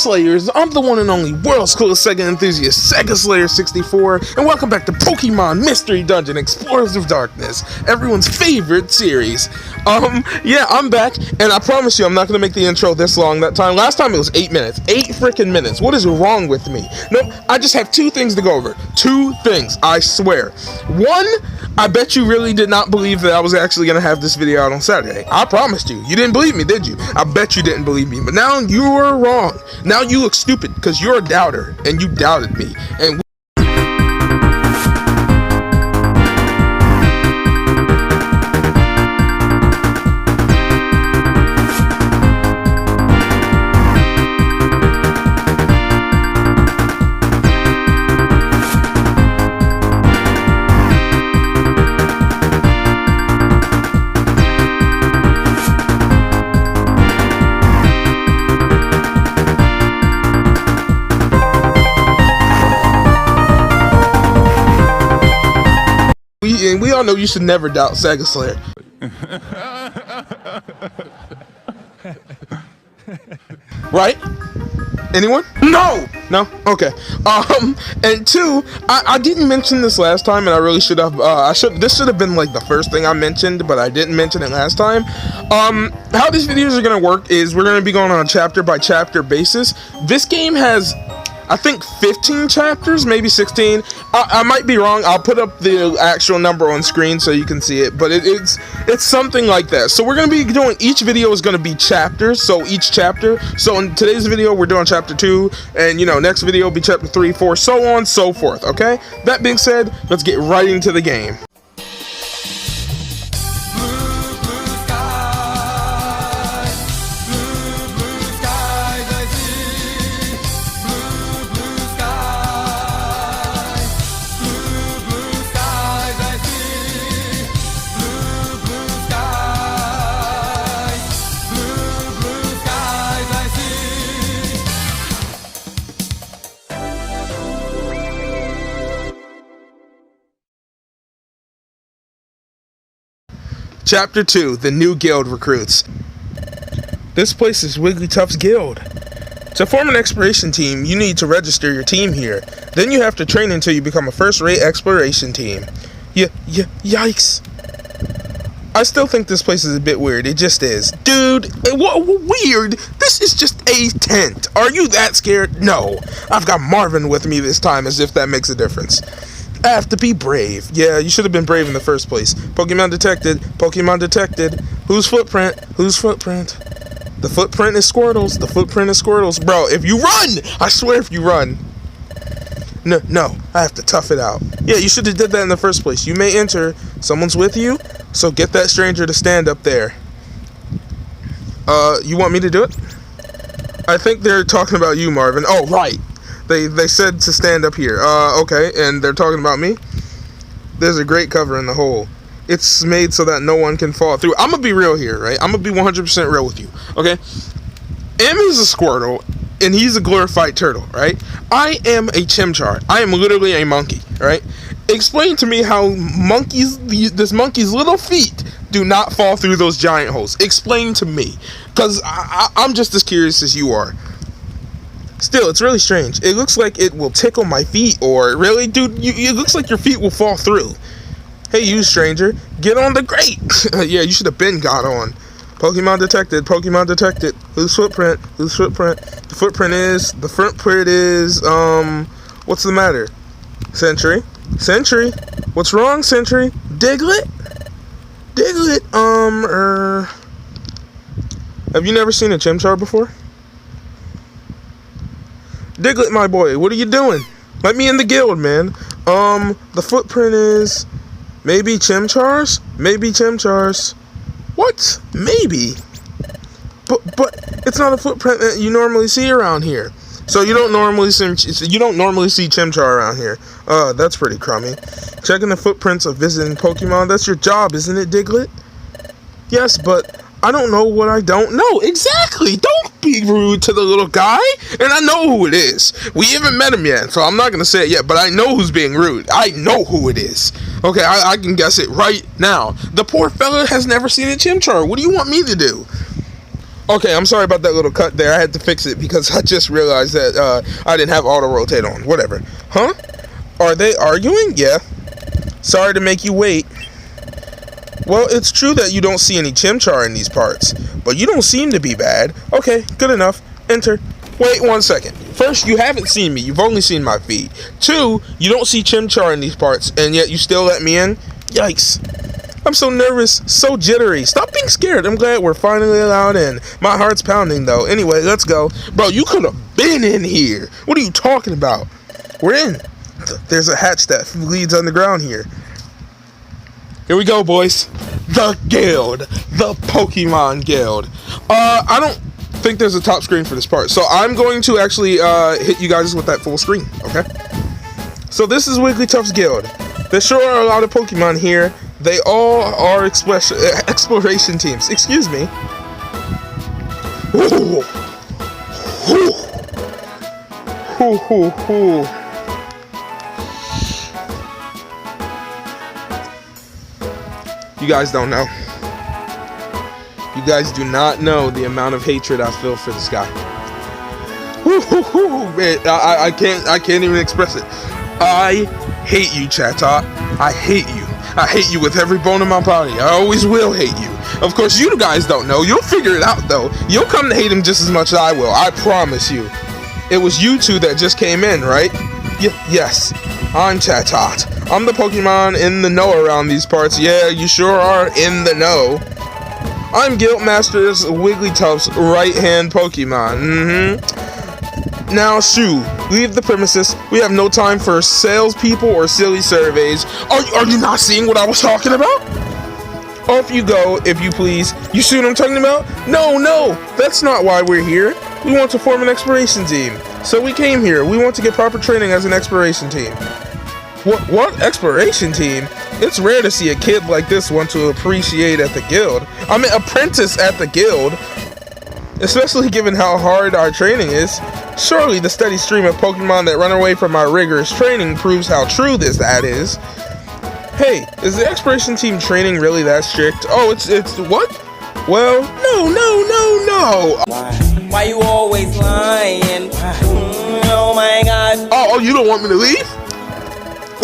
Slayers, I'm the one and only world's coolest Sega enthusiast, Sega Slayer 64, and welcome back to Pokemon Mystery Dungeon Explorers of Darkness, everyone's favorite series. Yeah, I'm back, and I promise you I'm not going to make the intro this long that time. Last time it was 8 minutes. 8 freaking minutes. What is wrong with me? No, I just have 2 things to go over. 2 things, I swear. One, I bet you really did not believe that I was actually going to have this video out on Saturday. I promised you. You didn't believe me, did you? I bet you didn't believe me. But now you are wrong. Now you look stupid because you're a doubter and you doubted me. And we all know you should never doubt Sega Slayer. Right? Anyone? No! No? Okay. And 2, I didn't mention this last time, and I really should have. This should have been like the first thing I mentioned, but I didn't mention it last time. How these videos are gonna work is we're gonna be going on a chapter by chapter basis. This game has, I think, 15 chapters, maybe 16. I might be wrong. I'll put up the actual number on screen so you can see it, but it's something like that. So we're going to be doing, each video is going to be chapters, so each chapter. So in today's video, we're doing chapter 2, and, you know, next video will be chapter 3, 4, so on, so forth, okay? That being said, let's get right into the game. Chapter 2, the new guild recruits. This place is Wigglytuff's guild. To form an exploration team, you need to register your team here. Then you have to train until you become a first-rate exploration team. Yikes. I still think this place is a bit weird. It just is. Dude, what weird? This is just a tent. Are you that scared? No. I've got Marvin with me this time, as if that makes a difference. I have to be brave. Yeah, you should have been brave in the first place. Pokemon detected. Pokemon detected. Whose footprint? Whose footprint? The footprint is Squirtle's. The footprint is Squirtle's. Bro, if you run! I swear if you run. No, I have to tough it out. Yeah, you should have did that in the first place. You may enter. Someone's with you, so get that stranger to stand up there. You want me to do it? I think they're talking about you, Marvin. Oh, right. They said to stand up here. Okay, and they're talking about me. There's a great cover in the hole. It's made so that no one can fall through. I'm gonna be real here, right? I'm gonna be 100% real with you, okay? M is a Squirtle, and he's a glorified turtle, right? I am a Chimchar. I am literally a monkey, right? Explain to me how this monkey's little feet do not fall through those giant holes. Explain to me, because I'm just as curious as you are. Still, it's really strange. It looks like it will tickle my feet, or really, dude, it looks like your feet will fall through. Hey, you stranger, get on the grate. Yeah, you should have been got on. Pokemon detected. Pokemon detected. Whose footprint? Whose footprint? The footprint is. What's the matter? Sentry. Sentry. What's wrong, Sentry? Diglett. Diglett. Have you never seen a Chimchar before? Diglett, my boy, what are you doing? Let me in the guild, man. The footprint is maybe Chimchars? Maybe Chimchars. What? Maybe. But it's not a footprint that you normally see around here. So you don't normally see Chimchar around here. That's pretty crummy. Checking the footprints of visiting Pokemon, that's your job, isn't it, Diglett? Yes, but I don't know what I don't know. Exactly. Don't be rude to the little guy. And I know who it is. We haven't met him yet, so I'm not going to say it yet, but I know who's being rude. I know who it is. Okay, I can guess it right now. The poor fella has never seen a Chimchar. What do you want me to do? Okay, I'm sorry about that little cut there. I had to fix it because I just realized that I didn't have auto rotate on. Whatever. Huh? Are they arguing? Yeah. Sorry to make you wait. Well, it's true that you don't see any Chimchar in these parts, but you don't seem to be bad. Okay, good enough. Enter. Wait 1 second. First, you haven't seen me. You've only seen my feed. 2, you don't see Chimchar in these parts, and yet you still let me in? Yikes. I'm so nervous, so jittery. Stop being scared. I'm glad we're finally allowed in. My heart's pounding, though. Anyway, let's go. Bro, you could have been in here. What are you talking about? We're in. There's a hatch that leads underground here. Here we go, boys. The Guild. The Pokemon Guild. I don't think there's a top screen for this part, so I'm going to actually hit you guys with that full screen, okay? So this is Wigglytuff's Guild. There sure are a lot of Pokemon here. They all are exploration teams. Excuse me. Ooh. Ooh. Ooh, ooh, ooh. You guys don't know. You guys do not know the amount of hatred I feel for this guy. Man, I can't even express it. I hate you, Chatot. I hate you. I hate you with every bone in my body. I always will hate you. Of course, you guys don't know. You'll figure it out, though. You'll come to hate him just as much as I will. I promise you. It was you two that just came in, right? Yes. I'm Chatot. I'm the Pokemon in the know around these parts. Yeah, you sure are in the know. I'm Guildmaster's Wigglytuff's right-hand Pokemon. Now, shoo, leave the premises. We have no time for salespeople or silly surveys. Are you not seeing what I was talking about? Off you go, if you please. You see what I'm talking about? No, that's not why we're here. We want to form an exploration team. So we came here. We want to get proper training as an exploration team. What exploration team? It's rare to see a kid like this want to appreciate at the guild. I mean, apprentice at the guild. Especially given how hard our training is. Surely the steady stream of Pokemon that run away from our rigorous training proves how true that is. Hey, is the exploration team training really that strict? Oh, it's what? Well, no. Why you always lying? Oh my god. Oh, you don't want me to leave?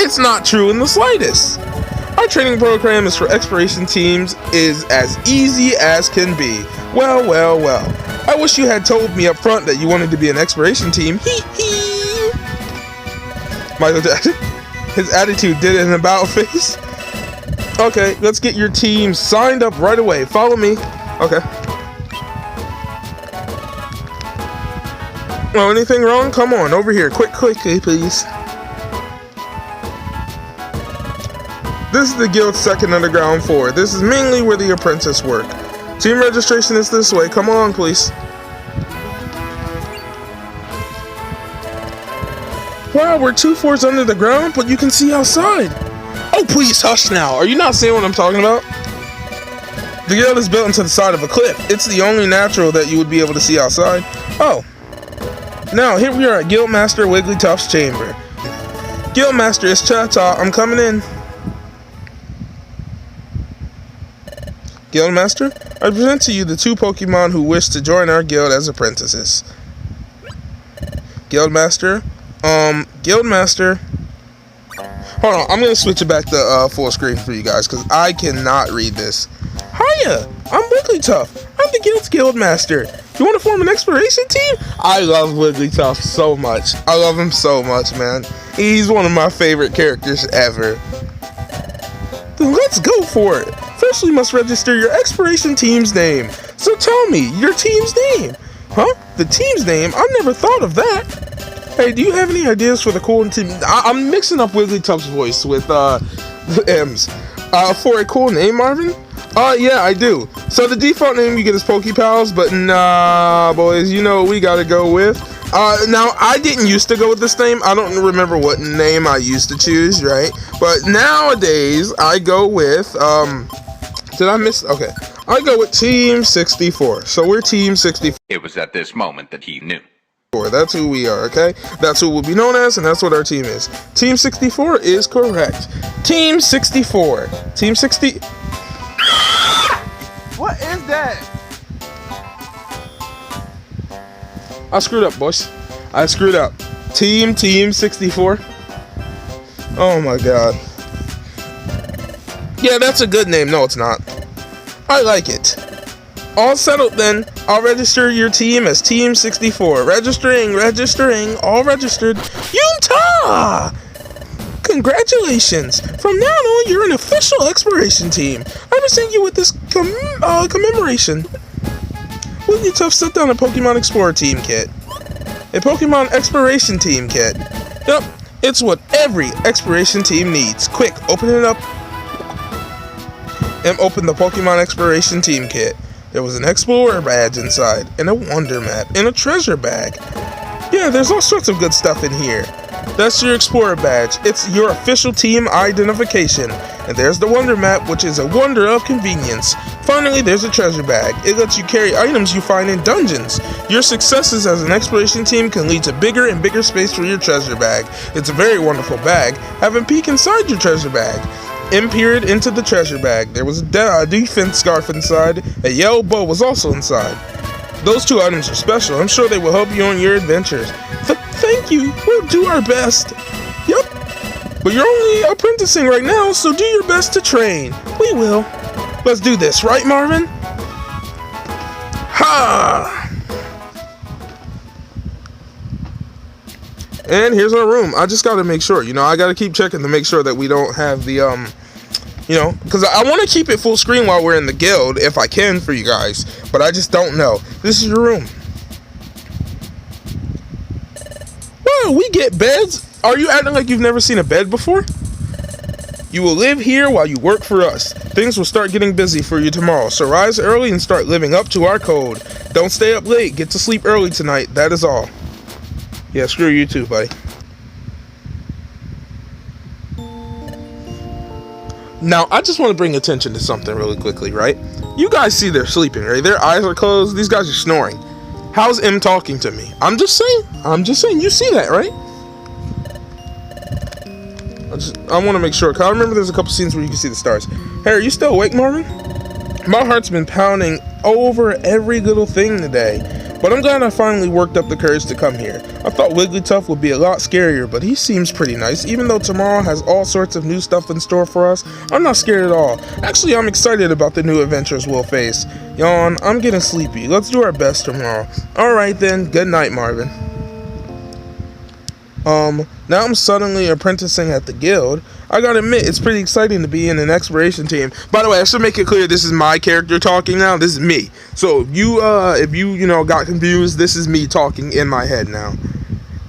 It's not true in the slightest. Our training program is for exploration teams is as easy as can be. Well. I wish you had told me up front that you wanted to be an exploration team. Hee. Michael Jackson. His attitude did an about face. Okay, let's get your team signed up right away. Follow me. Okay. Oh, anything wrong? Come on, over here. Quickly, please. This is the guild's second underground floor. This is mainly where the apprentices work. Team registration is this way. Come along, please. Wow, we're 2 floors under the ground, but you can see outside. Oh, please hush now. Are you not seeing what I'm talking about? The guild is built into the side of a cliff. It's the only natural that you would be able to see outside. Oh. Now, here we are at Guildmaster Wigglytuff's chamber. Guildmaster, it's Chatot. I'm coming in. Guildmaster, I present to you the 2 Pokemon who wish to join our guild as apprentices. Guildmaster. Guildmaster. Hold on, I'm going to switch it back to full screen for you guys because I cannot read this. Hiya, I'm Wigglytuff. I'm the guild's Guildmaster. You want to form an exploration team? I love Wigglytuff so much. I love him so much, man. He's one of my favorite characters ever. Then let's go for it. First, we must register your exploration team's name. So tell me, your team's name. Huh? The team's name? I never thought of that. Hey, do you have any ideas for the cool team? I'm mixing up Wigglytuff's voice with the M's. For a cool name, Marvin? Yeah, I do. So the default name you get is Pokepals, but nah, boys, you know what we gotta go with. Now, I didn't used to go with this name. I don't remember what name I used to choose, right? But nowadays, I go with, did I miss? Okay. I go with Team 64. So we're Team 64. It was at this moment that he knew. That's who we are, okay? That's who we'll be known as, and that's what our team is. Team 64 is correct. Team 64. Team 60... What is that? I screwed up, boys. I screwed up. Team 64. Oh my god. Yeah, that's a good name. No, it's not. I like it. All settled then. I'll register your team as Team 64. Registering, all registered. Utah! Congratulations! From now on, you're an official exploration team. I present you with this commemoration. Wigglytuff set down a Pokemon Explorer team kit. A Pokemon Exploration team kit. Yup, it's what every exploration team needs. Quick, open it up. And open the Pokemon Exploration team kit. There was an Explorer badge inside, and a Wonder Map, and a treasure bag. Yeah, there's all sorts of good stuff in here. That's your Explorer badge. It's your official team identification. And there's the Wonder Map, which is a wonder of convenience. Finally, there's a treasure bag. It lets you carry items you find in dungeons. Your successes as an exploration team can lead to bigger and bigger space for your treasure bag. It's a very wonderful bag. Have a peek inside your treasure bag. Peered into the treasure bag. There was a defense scarf inside. A yellow bow was also inside. Those two items are special. I'm sure they will help you on your adventures. Thank you. We'll do our best. Yep. But you're only apprenticing right now, so do your best to train. We will. Let's do this, right, Marvin? Ha! And here's our room. I just gotta make sure, I gotta keep checking to make sure that we don't have the, because I want to keep it full screen while we're in the guild, if I can, for you guys. But I just don't know. This is your room. Whoa, we get beds? Are you acting like you've never seen a bed before? You will live here while you work for us. Things will start getting busy for you tomorrow, so rise early and start living up to our code. Don't stay up late. Get to sleep early tonight. That is all. Yeah, screw you too, buddy. Now, I just want to bring attention to something really quickly, right? You guys see they're sleeping, right? Their eyes are closed. These guys are snoring. How's M talking to me? I'm just saying. You see that, right? I want to make sure, because I remember there's a couple scenes where you can see the stars. Hey, are you still awake, Marvin? My heart's been pounding over every little thing today. But I'm glad I finally worked up the courage to come here. I thought Wigglytuff would be a lot scarier, but he seems pretty nice. Even though tomorrow has all sorts of new stuff in store for us, I'm not scared at all. Actually, I'm excited about the new adventures we'll face. Yawn, I'm getting sleepy. Let's do our best tomorrow. Alright then, good night, Marvin. Now I'm suddenly apprenticing at the guild. I gotta admit, it's pretty exciting to be in an exploration team. By the way, I should make it clear this is my character talking now. This is me. So if you got confused, this is me talking in my head now.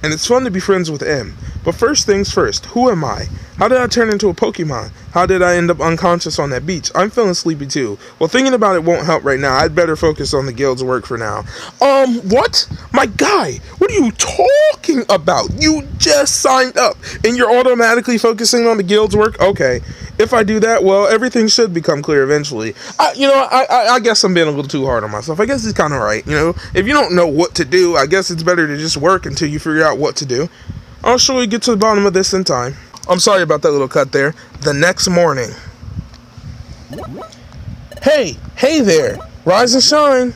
And it's fun to be friends with M. But first things first, who am I? How did I turn into a Pokemon? How did I end up unconscious on that beach? I'm feeling sleepy too. Well, thinking about it won't help right now. I'd better focus on the guild's work for now. What? My guy, what are you talking about? You just signed up and you're automatically focusing on the guild's work? Okay. If I do that, well, everything should become clear eventually. I guess I'm being a little too hard on myself. I guess it's kind of right, If you don't know what to do, I guess it's better to just work until you figure out what to do. I'll surely get to the bottom of this in time. I'm sorry about that little cut there. The next morning. Hey there. Rise and shine.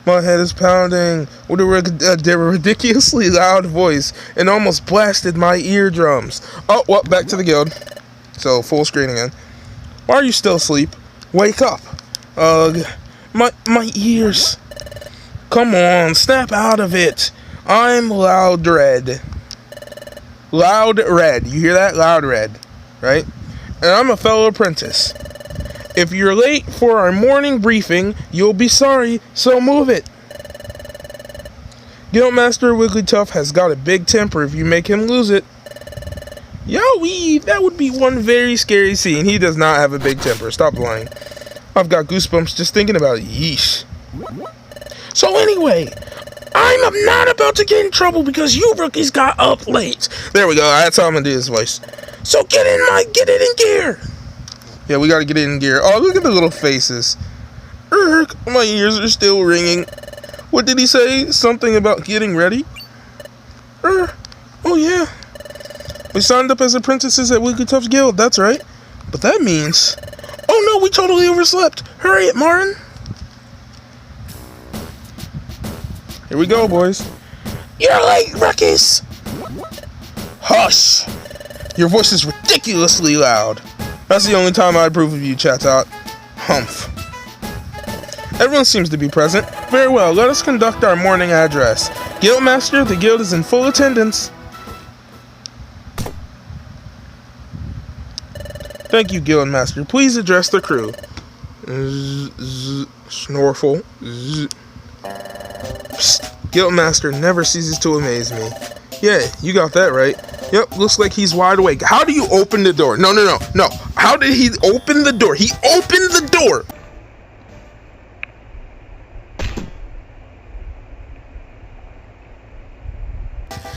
My head is pounding with a ridiculously loud voice and almost blasted my eardrums. Oh, well, back to the guild. So, full screen again. Why are you still asleep? Wake up. My ears. Come on, snap out of it. I'm Loud Red. Loud Red. You hear that? Loud Red. Right? And I'm a fellow apprentice. If you're late for our morning briefing, you'll be sorry, so move it. Guildmaster Wigglytuff has got a big temper if you make him lose it. Yowie, that would be one very scary scene. He does not have a big temper. Stop lying. I've got goosebumps just thinking about it. Yeesh. So anyway, I'm not about to get in trouble because you rookies got up late. There we go. That's how I'm going to do this voice. So get it in gear. Yeah, we got to get it in gear. Oh, look at the little faces. My ears are still ringing. What did he say? Something about getting ready? Oh yeah. We signed up as apprentices at Wigglytuff's guild, that's right. But that means... Oh no, we totally overslept. Hurry it, Martin. Here we go, boys. You're late, Ruckus! Hush! Your voice is ridiculously loud. That's the only time I approve of you, Chatot. Humph. Everyone seems to be present. Very well, let us conduct our morning address. Guildmaster, the guild is in full attendance. Thank you, Guildmaster. Please address the crew. Snorful. Guildmaster never ceases to amaze me. Yeah, you got that right. Yep, looks like he's wide awake. How do you open the door? No. How did he open the door? He opened the door!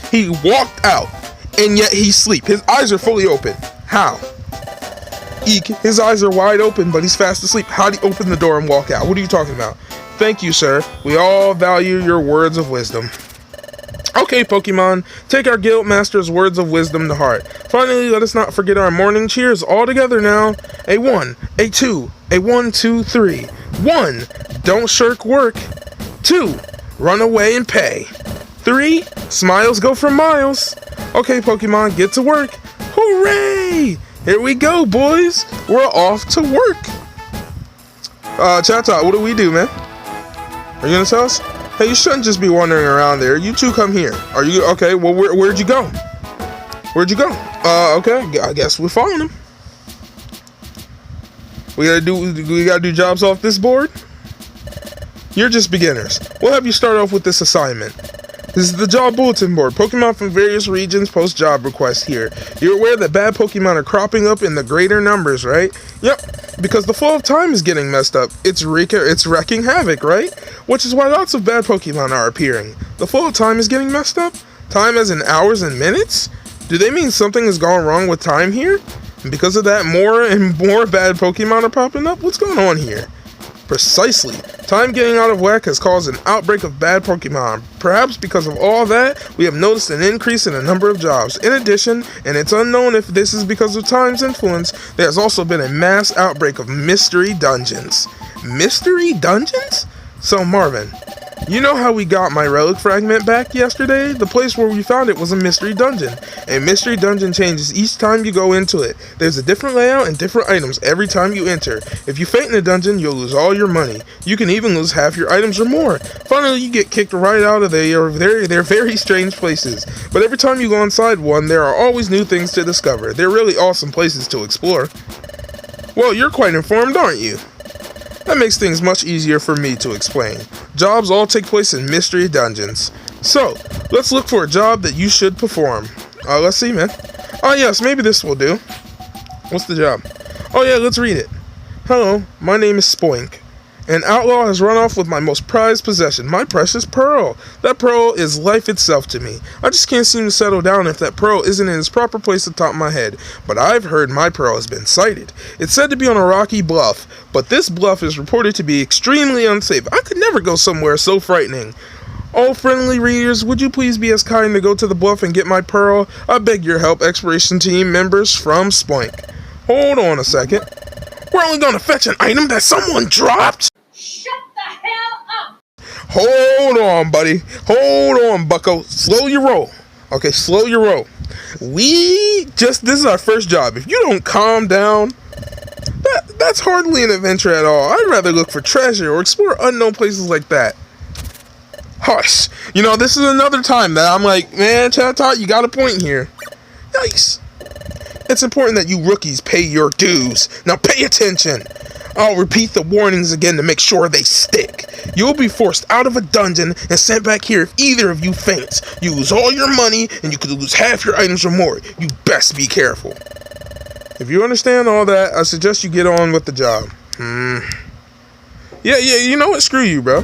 He walked out, and yet he's asleep. His eyes are fully open. How? Eek, his eyes are wide open, but he's fast asleep. How'd he open the door and walk out? What are you talking about? Thank you, sir. We all value your words of wisdom. Okay, Pokemon, take our Guildmaster's words of wisdom to heart. Finally, let us not forget our morning cheers all together now. A 1, a 2, a 1, 2, 3. 1, don't shirk work. 2, run away and pay. 3, smiles go for miles. Okay, Pokemon, get to work. Hooray! Here we go, boys. We're off to work. Chatot, what do we do, man? Are you gonna tell us? Hey, you shouldn't just be wandering around there. You two come here. Are you okay? Well, where'd you go? Where'd you go? Okay. I guess we're following him. We gotta do jobs off this board. You're just beginners. We'll have you start off with this assignment. This is the job bulletin board. Pokemon from various regions post job requests here. You're aware that bad Pokemon are cropping up in the greater numbers, right? Yep, because the flow of time is getting messed up. It's wrecking havoc, right? Which is why lots of bad Pokemon are appearing. The flow of time is getting messed up? Time as in hours and minutes? Do they mean something has gone wrong with time here? And because of that, more and more bad Pokemon are popping up? What's going on here? Precisely. Time getting out of whack has caused an outbreak of bad Pokemon. Perhaps because of all that, we have noticed an increase in the number of jobs. In addition, and it's unknown if this is because of time's influence, there has also been a mass outbreak of mystery dungeons. Mystery dungeons? So Marvin, you know how we got my relic fragment back yesterday? The place where we found it was a mystery dungeon. A mystery dungeon changes each time you go into it. There's a different layout and different items every time you enter. If you faint in a dungeon, you'll lose all your money. You can even lose half your items or more. Finally, you get kicked right out of they're very strange places. But every time you go inside one, there are always new things to discover. They're really awesome places to explore. Well, you're quite informed, aren't you? That makes things much easier for me to explain. Jobs all take place in mystery dungeons. So, let's look for a job that you should perform. Let's see, man. Oh, yes, maybe this will do. What's the job? Oh, yeah, let's read it. Hello, my name is Spoink. An outlaw has run off with my most prized possession, my precious pearl. That pearl is life itself to me. I just can't seem to settle down if that pearl isn't in its proper place atop of my head. But I've heard my pearl has been sighted. It's said to be on a rocky bluff, but this bluff is reported to be extremely unsafe. I could never go somewhere so frightening. Oh, friendly readers, would you please be as kind to go to the bluff and get my pearl? I beg your help, exploration team members from Spoink. Hold on a second. We're only going to fetch an item that someone dropped? Shut the hell up! Hold on, buddy. Hold on, bucko. Slow your roll. Okay, slow your roll. This is our first job. If you don't calm down, that's hardly an adventure at all. I'd rather look for treasure or explore unknown places like that. Hush. You know, this is another time that I'm like, man, Chatot, you got a point here. Nice. It's important that you rookies pay your dues. Now pay attention. I'll repeat the warnings again to make sure they stick. You'll be forced out of a dungeon and sent back here if either of you faints. You lose all your money and you could lose half your items or more. You best be careful. If you understand all that, I suggest you get on with the job. Yeah, you know what? Screw you, bro.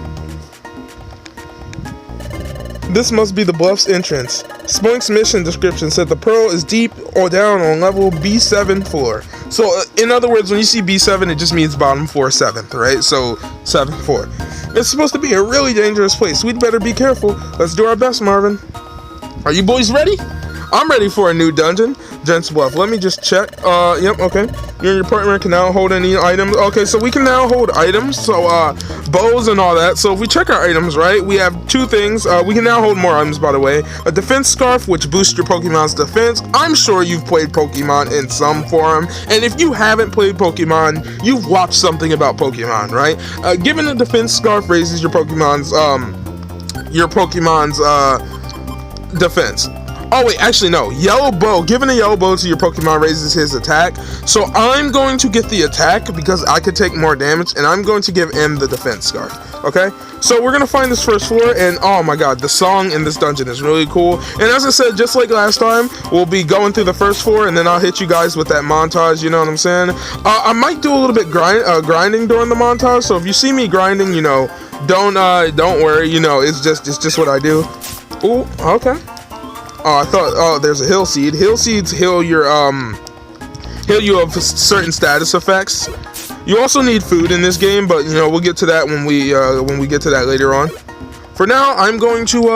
This must be the bluff's entrance. Spoink's mission description said the pearl is deep or down on level B7 floor. So, in other words, when you see B7, it just means bottom floor 7th, right? So, 7th floor. It's supposed to be a really dangerous place. We'd better be careful. Let's do our best, Marvin. Are you boys ready? I'm ready for a new dungeon. Gents Bluff. Let me just check. Yep, okay. You and your partner can now hold any items. Okay, so we can now hold items. So, bows and all that. So if we check our items, right, we have two things. We can now hold more items, by the way. A defense scarf, which boosts your Pokemon's defense. I'm sure you've played Pokemon in some form. And if you haven't played Pokemon, you've watched something about Pokemon, right? Giving a defense scarf raises your Pokemon's defense. Oh wait, actually no. Yellow bow. Giving a yellow bow to your Pokemon raises his attack. So I'm going to get the attack because I could take more damage, and I'm going to give him the defense scarf. Okay? So we're gonna find this first floor, and oh my god, the song in this dungeon is really cool. And as I said, just like last time, we'll be going through the first floor, and then I'll hit you guys with that montage. You know what I'm saying? I might do a little bit grinding during the montage. So if you see me grinding, you know, don't worry. You know, it's just what I do. Ooh, okay. Oh, I thought, oh, there's a heal seed. Heal seeds heal you of certain status effects. You also need food in this game, but you know, we'll get to that when we get to that later on. For now, I'm going to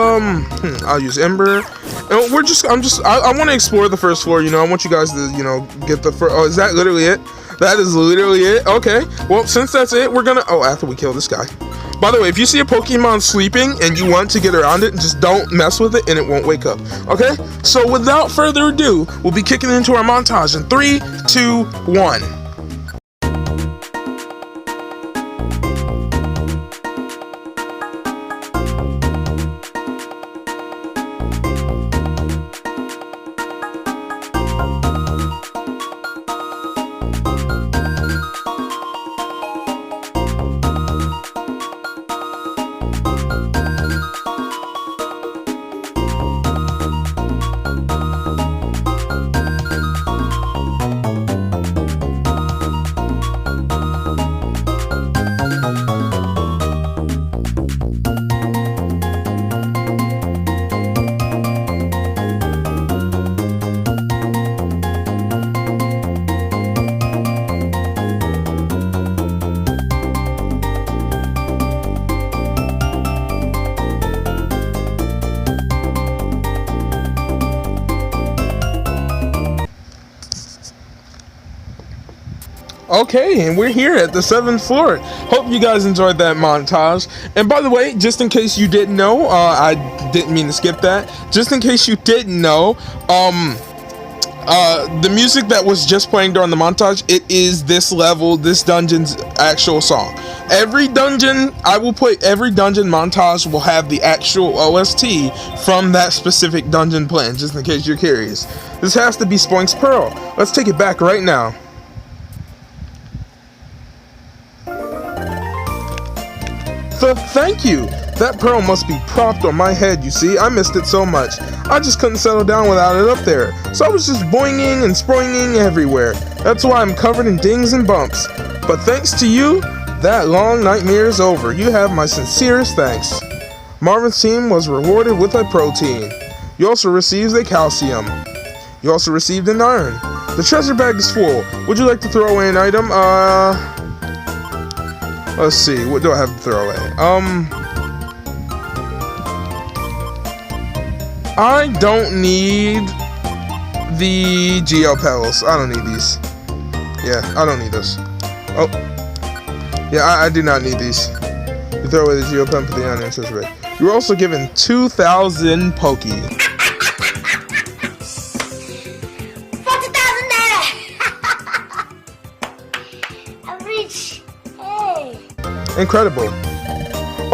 I'll use Ember. And I want to explore the first floor. You know, I want you guys to, you know, get the first. Oh, is that literally it? That is literally it. Okay. Well, since that's it, we're gonna. Oh, after we kill this guy. By the way, if you see a Pokemon sleeping and you want to get around it, just don't mess with it and it won't wake up. Okay? So without further ado, we'll be kicking into our montage in 3, 2, 1. Okay, and we're here at the 7th floor. Hope you guys enjoyed that montage. And by the way, just in case you didn't know, I didn't mean to skip that. Just in case you didn't know, the music that was just playing during the montage, it is this level, this dungeon's actual song. Every dungeon, I will play every dungeon montage will have the actual OST from that specific dungeon playing, just in case you're curious. This has to be Spoink's Pearl. Let's take it back right now. Thank you! That pearl must be propped on my head, you see. I missed it so much. I just couldn't settle down without it up there. So I was just boinging and sproinging everywhere. That's why I'm covered in dings and bumps. But thanks to you, that long nightmare is over. You have my sincerest thanks. Marvin's team was rewarded with a protein. You also received a calcium. You also received an iron. The treasure bag is full. Would you like to throw away an item? Let's see, what do I have to throw away? I don't need the Geo Petals. I don't need these. Yeah, I don't need those. Oh. Yeah, I do not need these. You throw away the Geo Pen for the iron and treasure bag. You were also given 2,000 Poke. Incredible.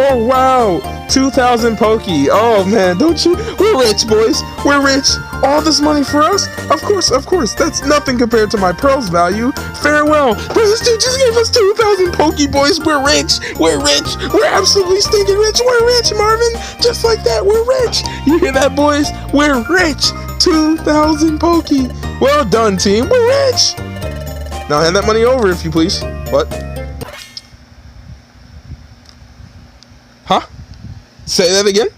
Oh wow, 2,000 Poke. Oh man, don't you? We're rich, boys. We're rich. All this money for us? Of course. That's nothing compared to my pearl's value. Farewell. But this dude just gave us 2,000 Poke, boys. We're rich. We're rich. We're absolutely stinking rich. We're rich, Marvin. Just like that, we're rich. You hear that, boys? We're rich. 2,000 Poke. Well done, team. We're rich. Now hand that money over, if you please. What? Huh? Say that again?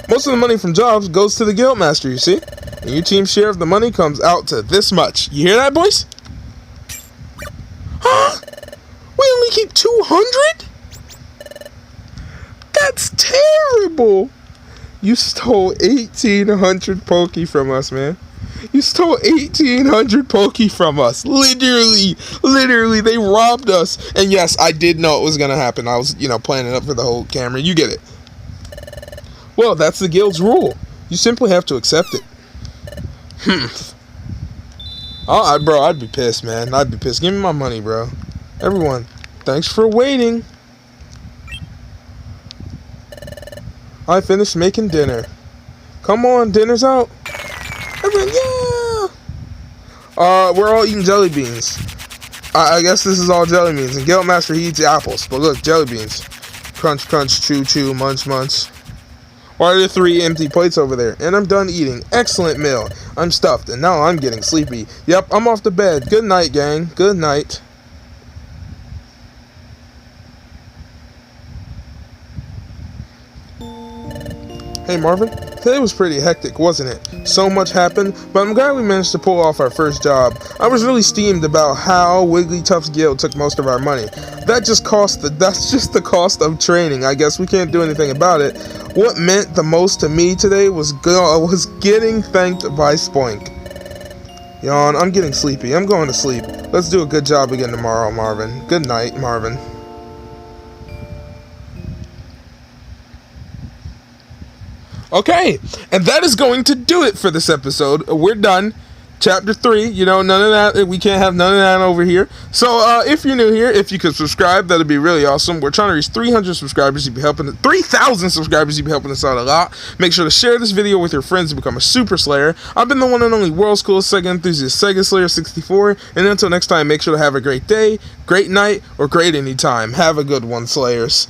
Most of the money from jobs goes to the Guildmaster, you see? And your team's share of the money comes out to this much. You hear that, boys? Huh? We only keep 200? That's terrible. You stole 1,800 Poke from us, man. You stole 1,800 Poke from us. Literally, they robbed us. And yes, I did know it was gonna happen. I was, planning up for the whole camera. You get it. Well, that's the guild's rule. You simply have to accept it. Bro, I'd be pissed, man. I'd be pissed. Give me my money, bro. Everyone, thanks for waiting. I finished making dinner. Come on, dinner's out. Everyone, yeah! We're all eating jelly beans. I guess this is all jelly beans. And Guildmaster, he eats apples. But look, jelly beans. Crunch, crunch, chew, chew, munch, munch. Why are there 3 empty plates over there? And I'm done eating. Excellent meal. I'm stuffed, and now I'm getting sleepy. Yep, I'm off to bed. Good night, gang. Good night. Hey Marvin, today was pretty hectic, wasn't it? So much happened, but I'm glad we managed to pull off our first job. I was really steamed about how Wigglytuff's guild took most of our money. That's just the cost of training. I guess we can't do anything about it. What meant the most to me today was getting thanked by Spoink. Yawn, I'm getting sleepy. I'm going to sleep. Let's do a good job again tomorrow, Marvin. Good night, Marvin. Okay, and that is going to do it for this episode. We're done. Chapter 3, none of that. We can't have none of that over here. So, if you're new here, if you could subscribe, that'd be really awesome. We're trying to reach 300 subscribers. You'd be helping 3,000 subscribers. You'd be helping us out a lot. Make sure to share this video with your friends and become a Super Slayer. I've been the one and only World's Coolest Sega Enthusiast, Sega Slayer 64. And until next time, make sure to have a great day, great night, or great anytime. Have a good one, Slayers.